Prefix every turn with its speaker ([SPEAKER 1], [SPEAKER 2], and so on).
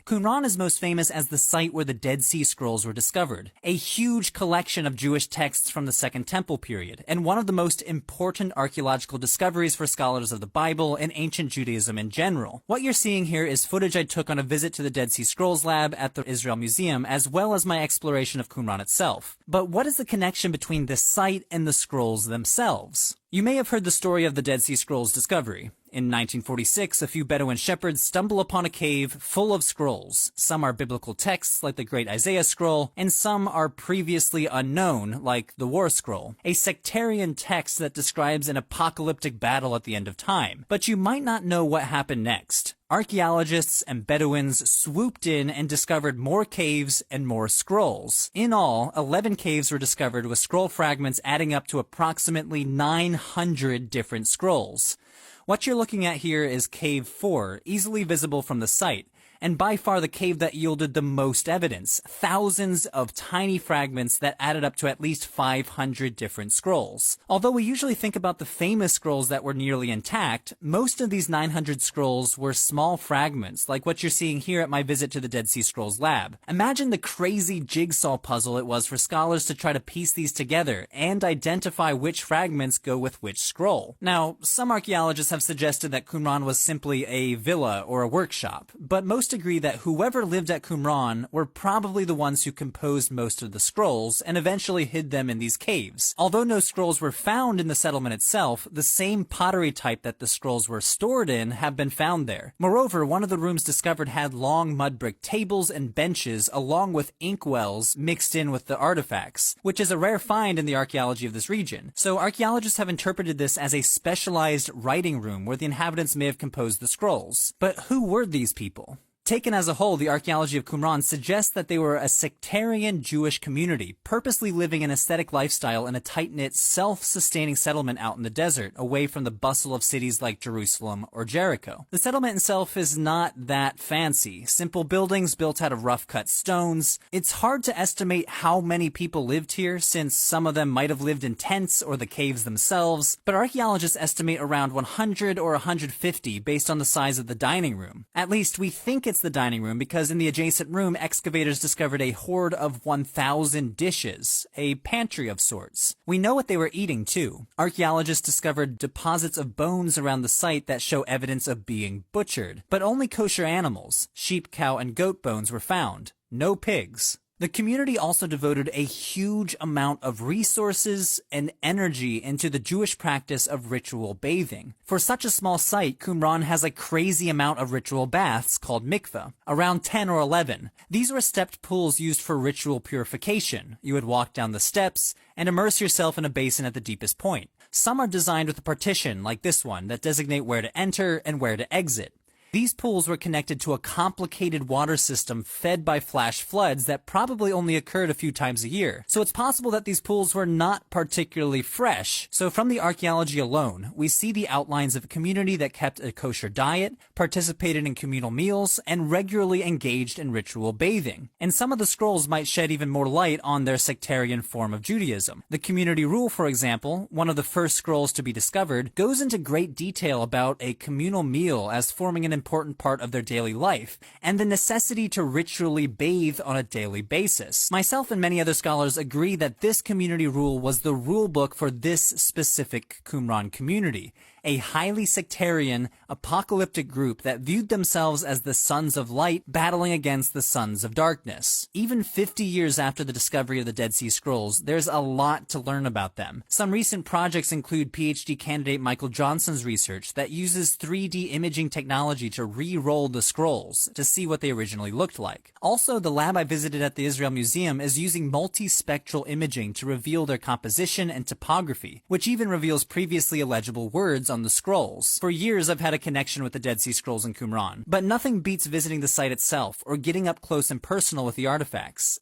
[SPEAKER 1] Qumran is most famous as the site where the Dead Sea Scrolls were discovered, a huge collection of Jewish texts from the Second Temple period, and one of the most important archaeological discoveries for scholars of the Bible and ancient Judaism in general. What you're seeing here is footage I took on a visit to the Dead Sea Scrolls lab at the Israel Museum, as well as my exploration of Qumran itself. But what is the connection between this site and the scrolls themselves? You may have heard the story of the Dead Sea Scrolls discovery. In 1946, a few Bedouin shepherds stumble upon a cave full of scrolls. Some are biblical texts, like the Great Isaiah Scroll, and some are previously unknown, like the War Scroll, a sectarian text that describes an apocalyptic battle at the end of time. But you might not know what happened next. Archaeologists and Bedouins swooped in and discovered more caves and more scrolls. In all, 11 caves were discovered with scroll fragments adding up to approximately 900 different scrolls. What you're looking at here is Cave 4, easily visible from the site, and by far the cave that yielded the most evidence, thousands of tiny fragments that added up to at least 500 different scrolls. Although we usually think about the famous scrolls that were nearly intact, most of these 900 scrolls were small fragments, like what you're seeing here at my visit to the Dead Sea Scrolls lab. Imagine the crazy jigsaw puzzle it was for scholars to try to piece these together and identify which fragments go with which scroll. Now, some archaeologists have suggested that Qumran was simply a villa or a workshop, but most agree that whoever lived at Qumran were probably the ones who composed most of the scrolls and eventually hid them in these caves. Although no scrolls were found in the settlement itself, the same pottery type that the scrolls were stored in have been found there. Moreover, one of the rooms discovered had long mud brick tables and benches along with inkwells mixed in with the artifacts, which is a rare find in the archaeology of this region. So archaeologists have interpreted this as a specialized writing room where the inhabitants may have composed the scrolls. But who were these people? Taken as a whole, the archaeology of Qumran suggests that they were a sectarian Jewish community, purposely living an ascetic lifestyle in a tight-knit, self-sustaining settlement out in the desert, away from the bustle of cities like Jerusalem or Jericho. The settlement itself is not that fancy. Simple buildings built out of rough-cut stones. It's hard to estimate how many people lived here, since some of them might have lived in tents or the caves themselves, but archaeologists estimate around 100 or 150 based on the size of the dining room. At least we think it's the dining room because in the adjacent room, excavators discovered a hoard of 1,000 dishes, a pantry of sorts. We know what they were eating too. Archaeologists discovered deposits of bones around the site that show evidence of being butchered, but only kosher animals, sheep, cow, and goat bones were found. No pigs. The community also devoted a huge amount of resources and energy into the Jewish practice of ritual bathing. For such a small site, Qumran has a crazy amount of ritual baths called mikveh, around 10 or 11. These were stepped pools used for ritual purification. You would walk down the steps and immerse yourself in a basin at the deepest point. Some are designed with a partition, like this one, that designate where to enter and where to exit. These pools were connected to a complicated water system fed by flash floods that probably only occurred a few times a year. So it's possible that these pools were not particularly fresh. So from the archaeology alone, we see the outlines of a community that kept a kosher diet, participated in communal meals, and regularly engaged in ritual bathing. And some of the scrolls might shed even more light on their sectarian form of Judaism. The community rule, for example, one of the first scrolls to be discovered, goes into great detail about a communal meal as forming an important part of their daily life, and the necessity to ritually bathe on a daily basis. Myself and many other scholars agree that this community rule was the rule book for this specific Qumran community, a highly sectarian, apocalyptic group that viewed themselves as the sons of light battling against the sons of darkness. Even 50 years after the discovery of the Dead Sea Scrolls, there's a lot to learn about them. Some recent projects include PhD candidate Michael Johnson's research that uses 3D imaging technology to re-roll the scrolls to see what they originally looked like. Also, the lab I visited at the Israel Museum is using multispectral imaging to reveal their composition and topography, which even reveals previously illegible words on the scrolls. For years, I've had a connection with the Dead Sea Scrolls in Qumran, but nothing beats visiting the site itself or getting up close and personal with the artifacts.